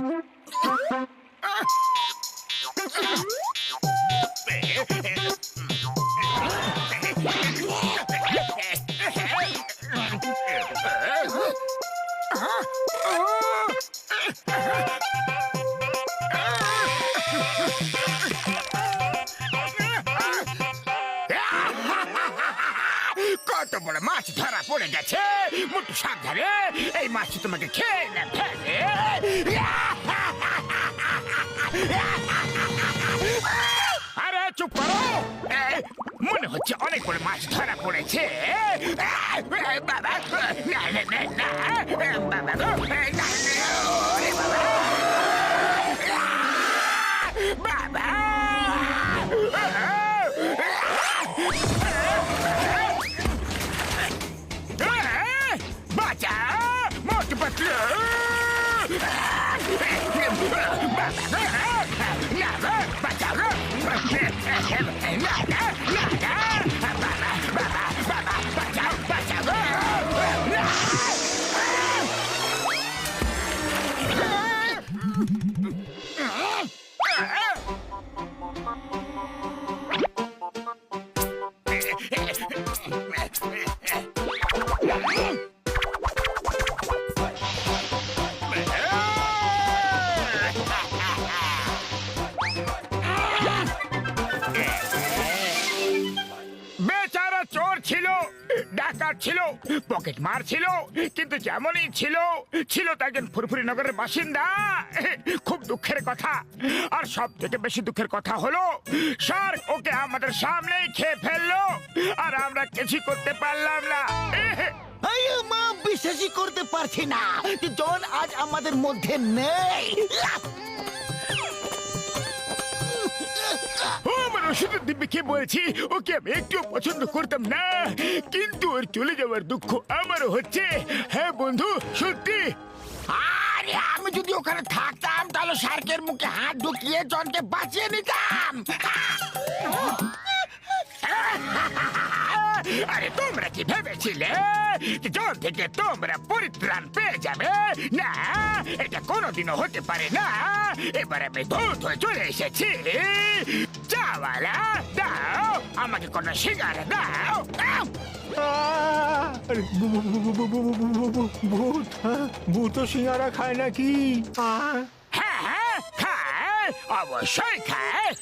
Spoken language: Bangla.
কত বড় মাছ ধরা পড়ে গেছে। মোটু সাবধানে, এই মাছটি তোমাকে খেয়ে না ফেলে। আরে চুপ করো, মনে হচ্ছে অনেক বড় মাছ ধরা পড়েছে। বাবা না না না না, বাবা গো, না, ওরে বাবা, বাবা, বাঁচা মোটু পাতলু, বাঁচাও গো, বাঁচাও বাঁচাও গো। বেচারা চোর ছিল, ডাকাত ছিল, পকেট মার ছিল, কিন্তু যেমনই ছিল ছিল তো একজন ফুরফুরি নগরের বাসিন্দা। খুব দুঃখের কথা। আর সব থেকে বেশি দুঃখের কথা হলো শার্ক ওকে আমাদের সামনেই খেয়ে ফেললো, আর আমরা কিছু করতে পারলাম না। মা, বিশ্বাসই করতে পারছি না যে জন আজ আমাদের মধ্যে নেই। আমার ওষুধের দিব্যিকে বলছি, ওকে আমি একটু পছন্দ করতাম না, কিন্তু ওর চলে যাওয়ার দুঃখ আমারও হচ্ছে। হ্যাঁ বন্ধু, সত্যি। আরে আমি যদি ওখানে থাকতাম তাহলে শার্কের মুখে হাত ঢুকিয়ে জনকে বাঁচিয়ে নিতাম। আরে তোমরা কি ভেবেছিলে জন থেকে তোমরা পরিত্রাণ পেয়ে যাবে? না, এটা কোনোদিনও হতে পারে না। এবার আমি ধূত হয়ে চলে এসেছি। চাওয়ালা দাও, আমাকে কোনো সিঙ্গারা দাও। ভূত, ভূত সিঙ্গারা খায় নাকি? হ্যাঁ হ্যাঁ, খায়, অবশ্যই খায়।